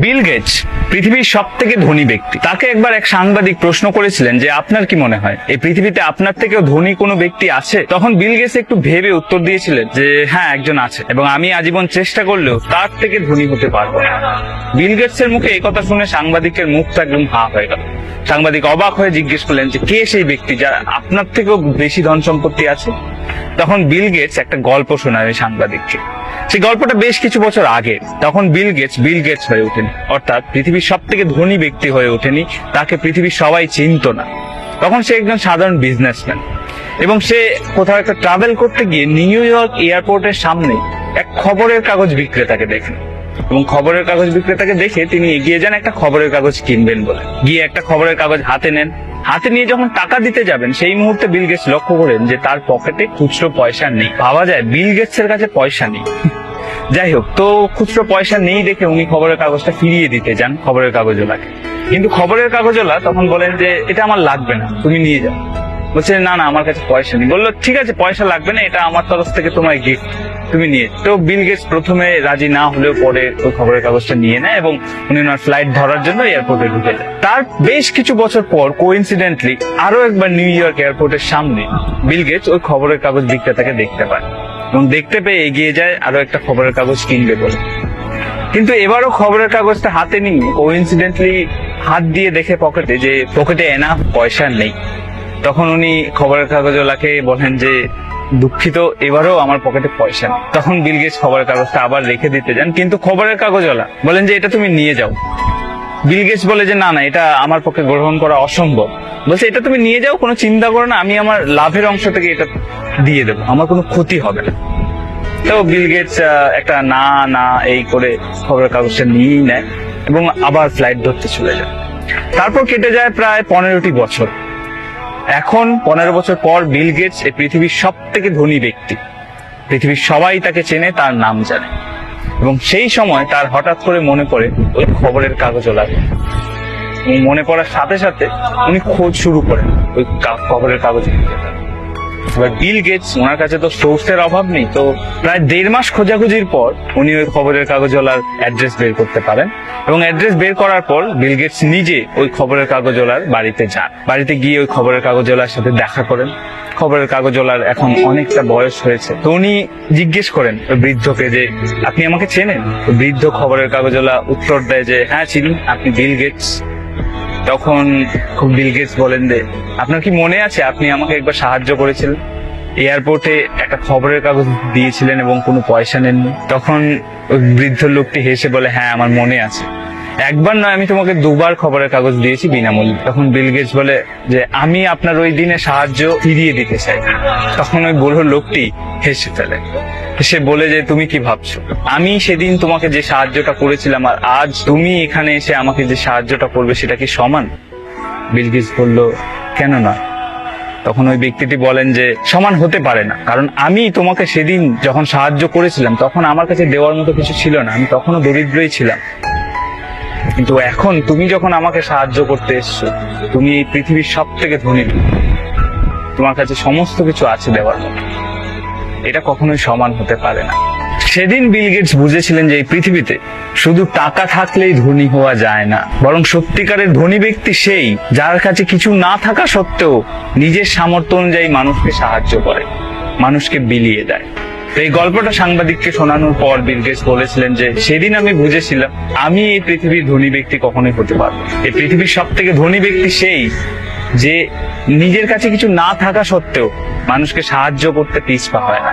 Bill Gates পৃথিবীর সব থেকে ধনী ব্যক্তি। তাকে একবার এক সাংবাদিক প্রশ্ন করেছিলেন যে আপনার কি মনে হয় এই পৃথিবীতে আপনার থেকেও ধনী কোনো ব্যক্তি আছে? তখন বিল গেটস একটু ভেবে উত্তর দিয়েছিলেন যে হ্যাঁ, একজন আছে, এবং আমি আজীবন চেষ্টা করলেও তার থেকে ধনী হতে পারবো না। বিল গেটস এর মুখে এই কথা শুনে সাংবাদিকের মুখটা একদম হা হয়ে গেল। সাংবাদিক অবাক হয়ে জিজ্ঞেস করলেন যে কে সেই ব্যক্তি যার আপনার থেকেও বেশি ধন সম্পত্তি আছে? তখন বিল গেটস একটা গল্প শোনায় ওই সাংবাদিককে। সেই গল্পটা বেশ কিছু বছর আগে। তখন বিল গেটস হয়ে ওঠেনি, অর্থাৎ পৃথিবীর সব থেকে ধনী ব্যক্তি হয়ে ওঠেনি, তাকে পৃথিবীর সবাই চিনত না। তখন সে একজন সাধারণ বিজনেসম্যান, এবং সে কোথাও একটা ট্রাভেল করতে গিয়ে নিউ ইয়র্ক এয়ারপোর্টের সামনে এক খবরের কাগজ বিক্রেতাকে দেখেন, এবং খবরের কাগজ বিক্রেতাকে দেখে তিনি এগিয়ে যান একটা খবরের কাগজ কিনবেন বলে। গিয়ে একটা খবরের কাগজ হাতে নেন। হাতে নিয়ে যখন টাকা দিতে যাবেন, সেই মুহূর্তে বিল গেটস লক্ষ্য করেন যে তার পকেটে খুচরো পয়সা নেই। ভাবা যায় বিল গেটস এর কাছে পয়সা নেই। যাই হোক, তো খুচরো পয়সা নেই দেখে উনি খবরের কাগজটা ফিরিয়ে দিতে যান খবরের কাগজওয়ালাকে। কিন্তু খবরের কাগজওয়ালা তখন বলেন যে এটা আমার লাগবে না, তুমি নিয়ে যাও। বলছে না না, আমার কাছে পয়সা নেই। বললো ঠিক আছে, পয়সা লাগবে না, এটা আমার তরফ থেকে তোমায় গিফট, তুমি নিয়ে। তো বিল গেটস প্রথমে রাজি না হলেও পরে ওই খবরের কাগজটা নিয়ে নেয়, এবং উনি ওনার ফ্লাইট ধরার জন্য এয়ারপোর্টে ঢুকে যায়। তার বেশ কিছু বছর পর কোইন্সিডেন্টলি আরো একবার নিউ ইয়র্ক এয়ারপোর্টের সামনে বিল গেটস ওই খবরের কাগজ বিক্রেতাকে দেখতে পায়, এবং দেখতে পেয়ে এগিয়ে যায় আরো একটা খবরের কাগজ কিনবে বলে। কিন্তু এবারও খবরের কাগজটা হাতে নিয়ে কোইন্সিডেন্টলি হাত দিয়ে দেখে পকেটে এনাফ পয়সা নেই। তখন উনি খবরের কাগজওয়ালাকে বলেন যে দুঃখিত, এবারও আমার পকেটে পয়সা নেই। তখন বিল গেটস খবরের কাগজটা আবার রেখে দিতে যান, কিন্তু খবরের কাগজওয়ালা বলেন যে এটা তুমি নিয়ে যাও। বিল গেটস বলে যে না না, এটা আমার পক্ষে গ্রহণ করা অসম্ভব। বলছে এটা তুমি নিয়ে যাও, কোনো চিন্তা করো না, আমি আমার লাভের অংশ থেকে এটা দিয়ে দেবো, আমার কোনো ক্ষতি হবে না। তো বিল গেটস একটা না না এই করে খবরের কাগজটা নিয়েই নেয়, এবং আবার ফ্লাইট ধরতে চলে যায়। তারপর কেটে যায় প্রায় 15টি বছর। এখন 15 বছর পর বিল গেটস এই পৃথিবীর সব থেকে ধনী ব্যক্তি। পৃথিবীর সবাই তাকে চেনে, তার নাম জানে। এবং সেই সময় তার হঠাৎ করে মনে পড়ে ওই খবরের কাগজওয়ালার। মনে পড়ার সাথে সাথে উনি খোঁজ শুরু করেন ওই খবরের কাগজ। এবার বিল গেটস, ওনার কাছে তো সোর্সের অভাব নেই, তো প্রায় 1.5 মাস খোঁজাখুঁজির পর উনি ওই খবরের কাগজওয়ালার অ্যাড্রেস বের করতে পারেন। এবং অ্যাড্রেস বের করার পর বিল গেটস নিজে ওই খবরের কাগজওয়ালার বাড়িতে যান। বাড়িতে গিয়ে ওই খবরের কাগজওয়ালার সাথে দেখা করেন। খবরের কাগজওয়ালার এখন অনেকটা বয়স হয়েছে, তো উনি জিজ্ঞেস করেন ওই বৃদ্ধকে যে আপনি আমাকে চেনেন? বৃদ্ধ খবরের কাগজওয়ালা উত্তর দেয় যে হ্যাঁ চিনি, আপনি বিল গেটস। তখন বিল গেটস বলেন যে আপনার কি মনে আছে আপনি আমাকে একবার সাহায্য করেছিলেন, এয়ারপোর্টে একটা খবরের কাগজ দিয়েছিলেন এবং কোনো পয়সা নেননি? তখন ওই বৃদ্ধ লোকটি হেসে বলে হ্যাঁ আমার মনে আছে, একবার নয় আমি তোমাকে 2বার খবরের কাগজ দিয়েছি বিনামূল্যে। তখন বিল গেটস বলে যে আমি আপনার ওই দিনে সাহায্য ফিরিয়ে দিতে চাই। তখন ওই বুড়ো লোকটি হেসে ফেলে, সে বলে যে তুমি কি ভাবছো, আমি সেদিন তোমাকে যে সাহায্যটা করেছিলাম আর আজ তুমি এখানে এসে আমাকে যে সাহায্যটা করবে সেটা কি সমান? বিল গেটস বলল কেন নয়? তখন ওই ব্যক্তিটি বলেন যে সমান হতে পারে না, কারণ আমি তোমাকে সেদিন যখন সাহায্য করেছিলাম তখন আমার কাছে দেওয়ার মতো কিছু ছিল না, আমি তখনও দরিদ্রই ছিলাম। কিন্তু এখন তুমি যখন আমাকে সাহায্য করতে এসছো, তুমি এই পৃথিবীর সব থেকে ধনী, তোমার কাছে সমস্ত কিছু আছে দেওয়ার মতো, এটা কখনোই সমান হতে পারে না। সেদিন বিল গেটস বুঝেছিলেন যে এই পৃথিবীতে শুধু টাকা থাকলেই ধনী হওয়া যায় না, বরং সত্যিকারের ধনী ব্যক্তি সেই যার কাছে কিছু না থাকা সত্ত্বেও নিজের সামর্থ্য অনুযায়ী মানুষকে সাহায্য করে, মানুষকে বিলিয়ে দেয়। এই গল্পটা সাংবাদিককে শোনানোর পর বিল গেটস বলেছিলেন যে সেদিন আমি বুঝেছিলাম আমি এই পৃথিবীর ধনী ব্যক্তি কখনোই হতে পারবো। এই পৃথিবীর সব থেকে ধনী ব্যক্তি সেই যে নিজের কাছে কিছু না থাকা সত্ত্বেও মানুষকে সাহায্য করতে পিছপা হয় না।